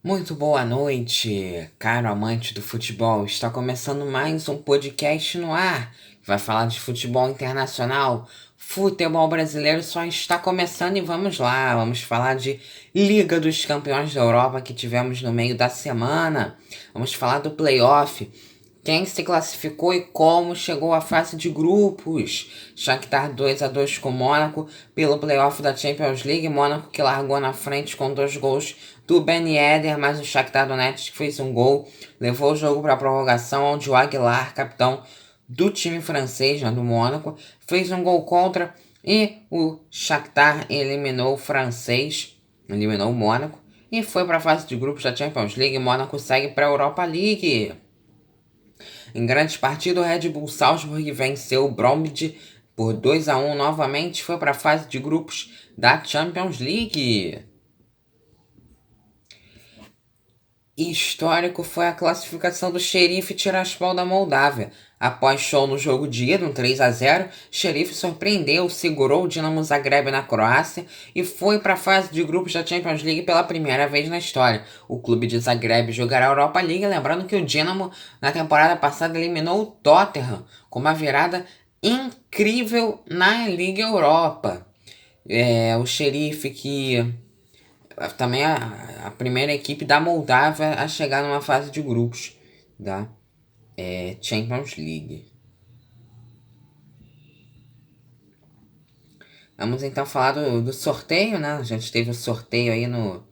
Muito boa noite, caro amante do futebol. Está começando mais um podcast no ar, que vai falar de futebol internacional. Futebol brasileiro só está começando e vamos lá, vamos falar de Liga dos Campeões da Europa que tivemos no meio da semana. Vamos falar do playoff, quem se classificou e como chegou à fase de grupos. Shakhtar 2-2 com o Mônaco pelo playoff da Champions League. Mônaco que largou na frente com 2 gols do Ben Yedder, mas o Shakhtar Donetsk fez um gol, levou o jogo para a prorrogação, onde o Aguilar, capitão do time francês, do Mônaco, fez um gol contra e o Shakhtar eliminou o francês, eliminou o Mônaco e foi para a fase de grupos da Champions League. Mônaco segue para a Europa League. Em grandes partidas, o Red Bull Salzburg venceu o Bromby por 2-1 novamente, foi para a fase de grupos da Champions League. Histórico foi a classificação do Sheriff Tiraspol da Moldávia. Após show no jogo de ida, um 3-0, Sheriff surpreendeu, segurou o Dinamo Zagreb na Croácia e foi para a fase de grupos da Champions League pela primeira vez na história. O clube de Zagreb jogará a Europa League, lembrando que o Dinamo na temporada passada eliminou o Tottenham com uma virada incrível na Liga Europa. O Sheriff que também a primeira equipe da Moldávia a chegar numa fase de grupos da Champions League. Vamos então falar do sorteio, né? A gente teve o sorteio aí no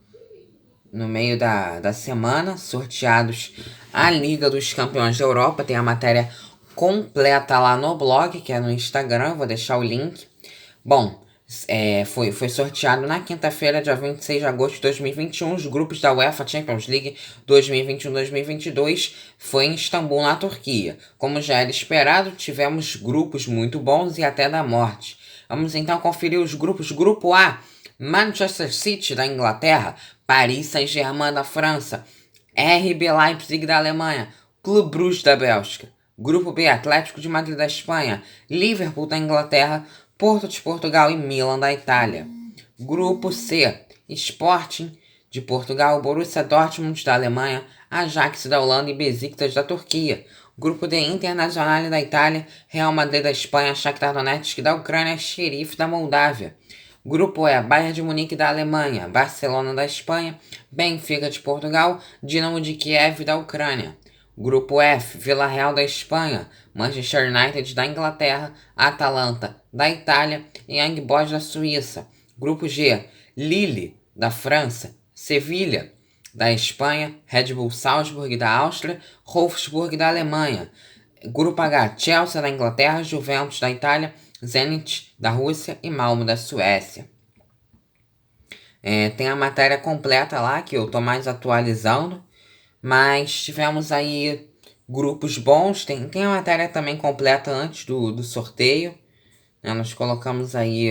meio da semana, sorteados a Liga dos Campeões da Europa. Tem a matéria completa lá no blog, que é no Instagram, eu vou deixar o link. Bom, foi sorteado na quinta-feira, dia 26 de agosto de 2021, os grupos da UEFA Champions League 2021-2022, foi em Istambul, na Turquia. Como já era esperado, tivemos grupos muito bons e até da morte. Vamos então conferir os grupos. Grupo A, Manchester City da Inglaterra, Paris Saint-Germain da França, RB Leipzig da Alemanha, Clube Bruges da Bélgica. Grupo B, Atlético de Madrid da Espanha, Liverpool da Inglaterra, Porto de Portugal e Milan da Itália. Grupo C, Sporting de Portugal, Borussia Dortmund da Alemanha, Ajax da Holanda e Besiktas da Turquia. Grupo D, Internazionale da Itália, Real Madrid da Espanha, Shakhtar Donetsk da Ucrânia, Sheriff da Moldávia. Grupo E, Bayern de Munique da Alemanha, Barcelona da Espanha, Benfica de Portugal, Dinamo de Kiev da Ucrânia. Grupo F, Vila Real da Espanha, Manchester United da Inglaterra, Atalanta da Itália e Young Boys da Suíça. Grupo G, Lille da França, Sevilha da Espanha, Red Bull Salzburg da Áustria, Wolfsburg da Alemanha. Grupo H, Chelsea da Inglaterra, Juventus da Itália, Zenit da Rússia e Malmo da Suécia. Tem a matéria completa lá que eu tô mais atualizando, mas tivemos aí grupos bons. Tem a matéria também completa antes do sorteio, né? Nós colocamos aí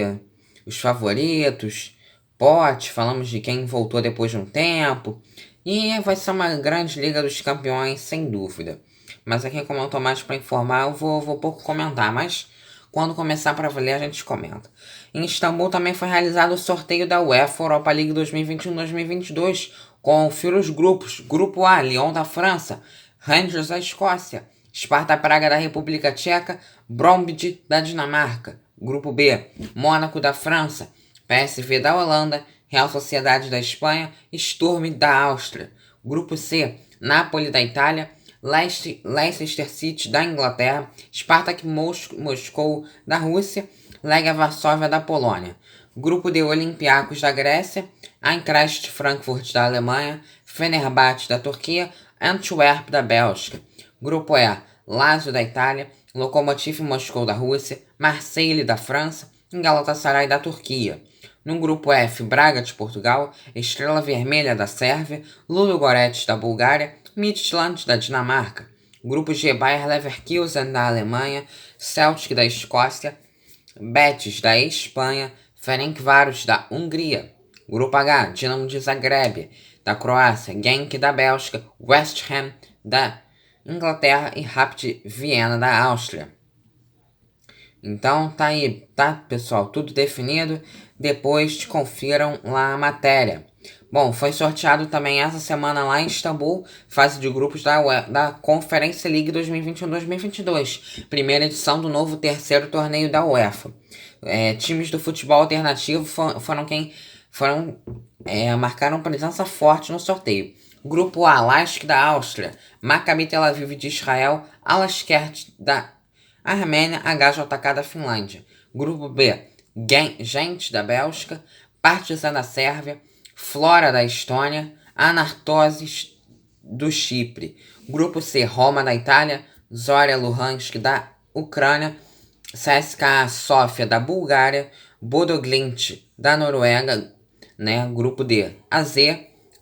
os favoritos, pote, falamos de quem voltou depois de um tempo. E vai ser uma grande Liga dos Campeões, sem dúvida. Mas aqui, como eu tô mais para informar, eu vou pouco comentar, mas quando começar para valer a gente comenta. Em Istambul também foi realizado o sorteio da UEFA Europa League 2021-2022, confira os grupos. Grupo A, Lyon da França, Rangers da Escócia, Sparta Praga da República Tcheca, Bromby da Dinamarca. Grupo B, Mônaco da França, PSV da Holanda, Real Sociedade da Espanha, Sturm da Áustria. Grupo C, Napoli da Itália, Leicester City da Inglaterra, Spartak Moscou da Rússia, Legia Varsóvia da Polônia. Grupo D, Olympiacos da Grécia, Eintracht Frankfurt da Alemanha, Fenerbahçe da Turquia, Antwerp da Bélgica. Grupo E, Lazio da Itália, Lokomotiv Moscou da Rússia, Marseille da França e Galatasaray da Turquia. No grupo F, Braga de Portugal, Estrela Vermelha da Sérvia, Ludogorets da Bulgária, Midtjylland da Dinamarca. Grupo G, Bayer Leverkusen da Alemanha, Celtic da Escócia, Betis da Espanha, Ferencváros da Hungria. Grupo H, Dinamo de Zagreb da Croácia, Genk da Bélgica, West Ham da Inglaterra e Rapid Viena da Áustria. Então tá aí, tá, pessoal? Tudo definido. Depois confiram lá a matéria. Bom, foi sorteado também essa semana lá em Istambul, fase de grupos da Conference League 2021-2022, primeira edição do novo terceiro torneio da UEFA. Times do futebol alternativo foram quem marcaram presença forte no sorteio. Grupo A, Lask da Áustria, Maccabi Tel Aviv de Israel, Alaskert da Armênia, HJK da Finlândia. Grupo B, Gent da Bélgica, Partizan da Sérvia, Flora da Estônia, Anartosis do Chipre. Grupo C, Roma da Itália, Zorya Luhansk da Ucrânia, CSKA Sofia da Bulgária, Bodo Glimt da Noruega, né? Grupo D, AZ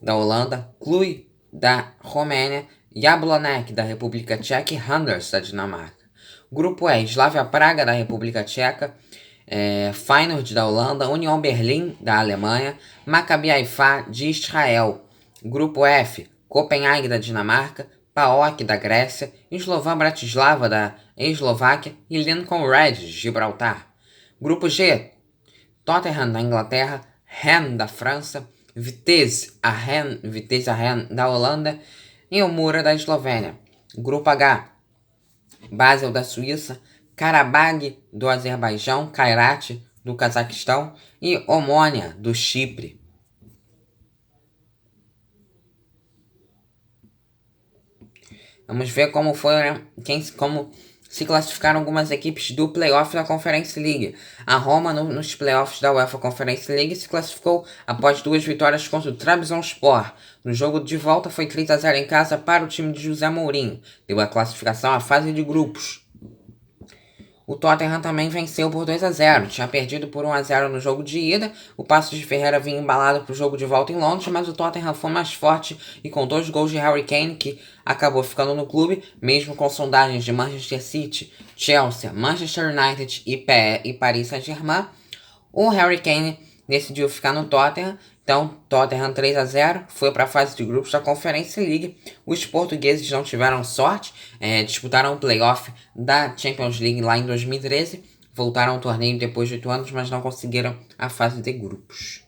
da Holanda, Cluj da Romênia, Jablonec da República Tcheca e Randers da Dinamarca. Grupo E, Slavia Praga da República Tcheca, Feyenoord da Holanda, União Berlim da Alemanha, Maccabi Haifa de Israel. Grupo F, Copenhague da Dinamarca, PAOK da Grécia, Slovan Bratislava da Eslováquia e Lincoln Red de Gibraltar. Grupo G, Tottenham da Inglaterra, Rennes da França, Vitesse Arnhem da Holanda e o Mura da Eslovênia. Grupo H, Basel da Suíça, Karabag do Azerbaijão, Kairat do Cazaquistão e Omônia do Chipre. Vamos ver como se classificaram algumas equipes do playoff da Conference League. A Roma, nos playoffs da UEFA Conference League, se classificou após 2 vitórias contra o Trabzonspor. No jogo de volta foi 3-0 em casa para o time de José Mourinho. Deu a classificação à fase de grupos. O Tottenham também venceu por 2-0. Tinha perdido por 1-0 no jogo de ida. O Paços de Ferreira vinha embalado para o jogo de volta em Londres, mas o Tottenham foi mais forte e com 2 gols de Harry Kane, que acabou ficando no clube, mesmo com sondagens de Manchester City, Chelsea, Manchester United e Paris Saint-Germain. O Harry Kane decidiu ficar no Tottenham. Então, Tottenham 3-0 foi para a fase de grupos da Conference League. Os portugueses não tiveram sorte, disputaram o playoff da Champions League lá em 2013, voltaram ao torneio depois de 8 anos, mas não conseguiram a fase de grupos.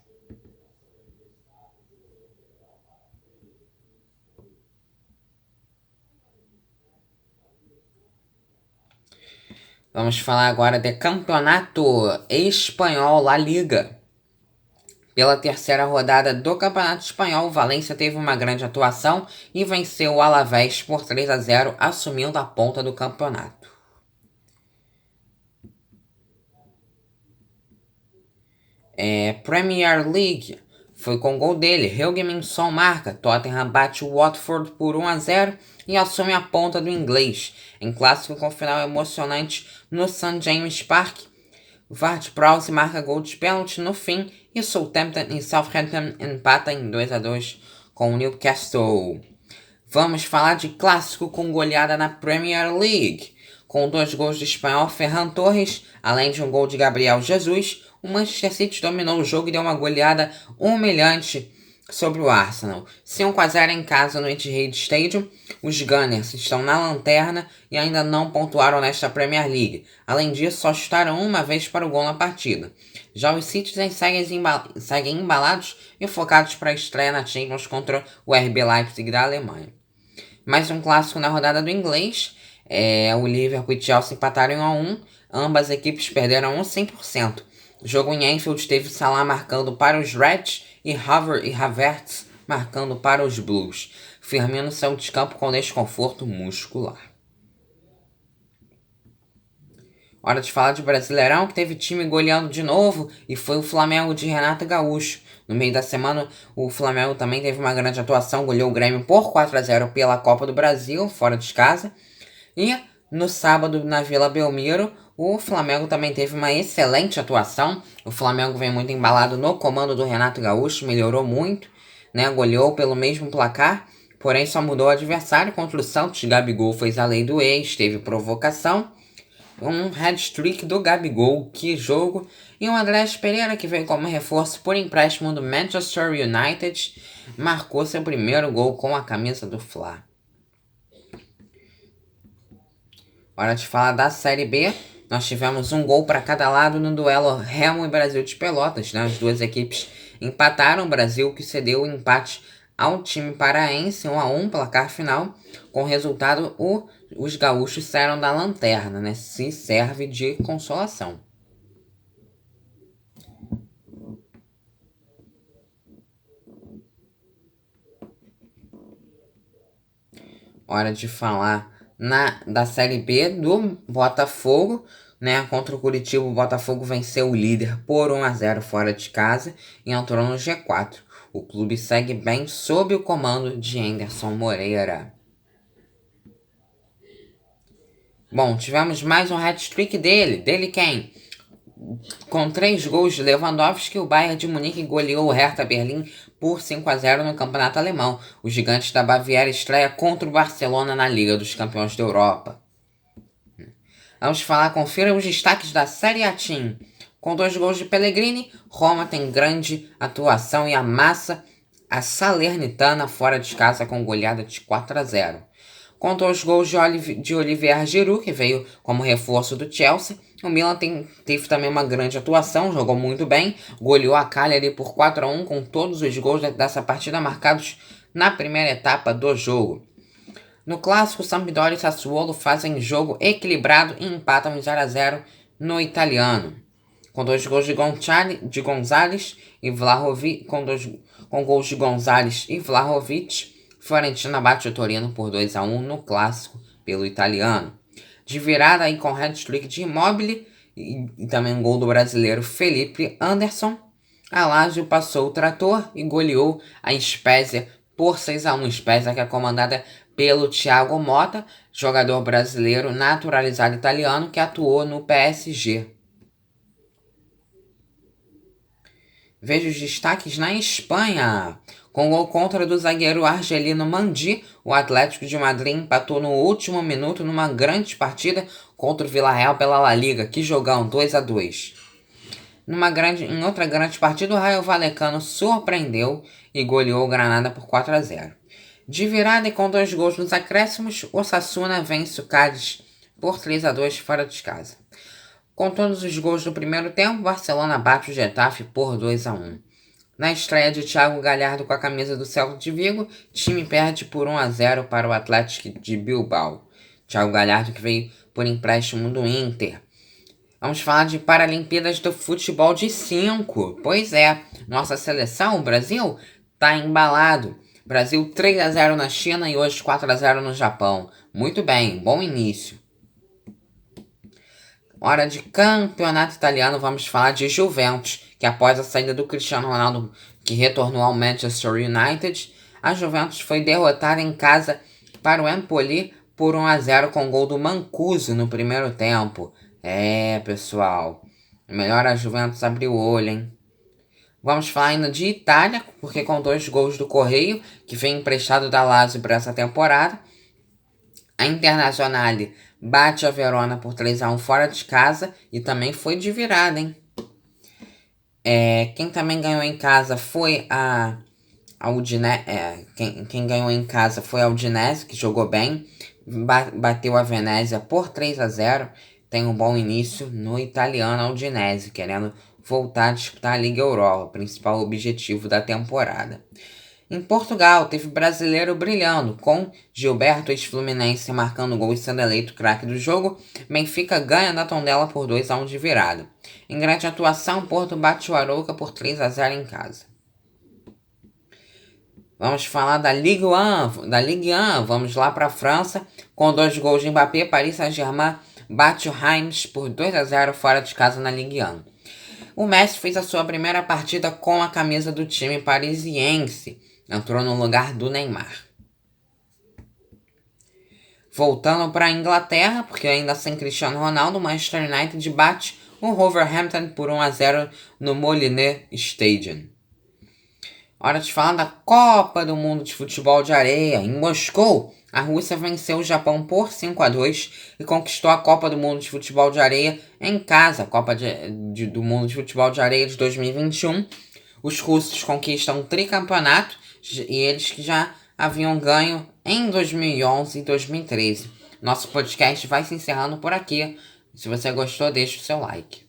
Vamos falar agora de Campeonato Espanhol, La Liga. Pela terceira rodada do Campeonato Espanhol, o Valência teve uma grande atuação e venceu o Alavés por 3-0, assumindo a ponta do campeonato. Premier League foi com gol dele. Heung-min Son marca. Tottenham bate o Watford por 1-0 e assume a ponta do inglês. Em clássico com final emocionante no St. James Park, Ward-Prowse marca gol de pênalti no fim e Southampton e Southampton empatam em 2-2 com o Newcastle. Vamos falar de clássico com goleada na Premier League. Com 2 gols do espanhol Ferran Torres, além de um gol de Gabriel Jesus, o Manchester City dominou o jogo e deu uma goleada humilhante sobre o Arsenal. 5-0 em casa no Etihad Stadium. Os Gunners estão na lanterna e ainda não pontuaram nesta Premier League. Além disso, só chutaram uma vez para o gol na partida. Já os Citizens seguem embalados e focados para a estreia na Champions contra o RB Leipzig da Alemanha. Mais um clássico na rodada do inglês. O Liverpool e Chelsea empataram 1-1. Ambas equipes perderam 100%. O jogo em Anfield teve Salah marcando para os Reds e Havertz marcando para os Blues. Firmino saiu de campo com desconforto muscular. Hora de falar de Brasileirão, que teve time goleando de novo e foi o Flamengo de Renato Gaúcho. No meio da semana, o Flamengo também teve uma grande atuação, goleou o Grêmio por 4-0 pela Copa do Brasil, fora de casa. E no sábado, na Vila Belmiro, o Flamengo também teve uma excelente atuação. O Flamengo vem muito embalado no comando do Renato Gaúcho, melhorou muito, né? Goleou pelo mesmo placar, porém só mudou o adversário. Contra o Santos, Gabigol fez a lei do ex, teve provocação. Um hat-trick do Gabigol, que jogo. E o Andrés Pereira, que veio como reforço por empréstimo do Manchester United, marcou seu primeiro gol com a camisa do Fla. Hora de falar da Série B. Nós tivemos um gol para cada lado no duelo Remo e Brasil de Pelotas, né? As duas equipes empataram. O Brasil que cedeu o empate ao time paraense 1-1, placar final. Com o resultado, os gaúchos saíram da lanterna, né? Se serve de consolação. Hora de falar da Série B do Botafogo, né? Contra o Curitiba, o Botafogo venceu o líder por 1-0 fora de casa e entrou no G4. O clube segue bem sob o comando de Anderson Moreira. Bom, tivemos mais um hat-trick dele. Dele quem? Com 3 gols de Lewandowski, o Bayern de Munique goleou o Hertha Berlim por 5-0 no campeonato alemão. Os gigantes da Baviera estreia contra o Barcelona na Liga dos Campeões da Europa. Vamos confira os destaques da Série A Team. Com 2 gols de Pellegrini, Roma tem grande atuação e amassa a Salernitana fora de casa com goleada de 4-0. Com 2 gols de Olivier Giroud, que veio como reforço do Chelsea, o Milan teve também uma grande atuação, jogou muito bem, goleou a Cagliari por 4-1, com todos os gols dessa partida marcados na primeira etapa do jogo. No clássico, Sampdoria e Sassuolo fazem jogo equilibrado e empatam em 0-0 no italiano. Com 2 gols de Gonzalez e Vlahovic, com gols de Gonzalez e Vlahovic, Fiorentina bate o Torino por 2-1 no clássico pelo italiano. De virada aí com hat-trick de Immobile e também um gol do brasileiro Felipe Anderson, a Lazio passou o trator e goleou a Spezia por 6-1. Spezia que é comandada pelo Thiago Motta, jogador brasileiro naturalizado italiano que atuou no PSG. Veja os destaques na Espanha. Com gol contra do zagueiro argelino Mandi, o Atlético de Madrid empatou no último minuto numa grande partida contra o Villarreal pela La Liga. Que jogão, 2-2. Em outra grande partida, o Rayo Vallecano surpreendeu e goleou o Granada por 4-0. De virada e com 2 gols nos acréscimos, o Osasuna vence o Cádiz por 3-2 fora de casa. Com todos os gols do primeiro tempo, o Barcelona bate o Getafe por 2-1. Na estreia de Thiago Galhardo com a camisa do Celta de Vigo, time perde por 1-0 para o Atlético de Bilbao. Thiago Galhardo que veio por empréstimo do Inter. Vamos falar de Paralimpíadas do Futebol de 5. Pois é, nossa seleção, o Brasil, tá embalado. Brasil 3-0 na China e hoje 4-0 no Japão. Muito bem, bom início. Hora de campeonato italiano, vamos falar de Juventus, que após a saída do Cristiano Ronaldo, que retornou ao Manchester United, a Juventus foi derrotada em casa para o Empoli por 1-0 com gol do Mancuso no primeiro tempo. Pessoal, melhor a Juventus abrir o olho, hein? Vamos falar ainda de Itália, porque com 2 gols do Correio, que vem emprestado da Lazio para essa temporada, a Internazionale bate a Verona por 3-1 fora de casa e também foi de virada, hein? Quem também ganhou em casa foi a Udinese. Quem ganhou em casa foi a Udinese, que jogou bem. Bateu a Venezia por 3-0. Tem um bom início no italiano, a Udinese, querendo voltar a disputar a Liga Europa, principal objetivo da temporada. Em Portugal, teve brasileiro brilhando, com Gilberto ex-Fluminense marcando gol e sendo eleito craque do jogo. Benfica ganha da Tondela por 2-1 de virada. Em grande atuação, Porto bate o Arouca por 3-0 em casa. Vamos falar da Ligue 1. Vamos lá para a França. Com 2 gols de Mbappé, Paris Saint-Germain bate o Reims por 2-0 fora de casa na Ligue 1. O Messi fez a sua primeira partida com a camisa do time parisiense. Entrou no lugar do Neymar. Voltando para a Inglaterra, porque ainda sem Cristiano Ronaldo, o Manchester United bate o Wolverhampton por 1-0 no Molineux Stadium. Hora de falar da Copa do Mundo de Futebol de Areia. Em Moscou, a Rússia venceu o Japão por 5-2 e conquistou a Copa do Mundo de Futebol de Areia em casa. Copa do Mundo de Futebol de Areia de 2021. Os russos conquistam o tricampeonato e eles que já haviam ganho em 2011 e 2013. Nosso podcast vai se encerrando por aqui. Se você gostou, deixe o seu like.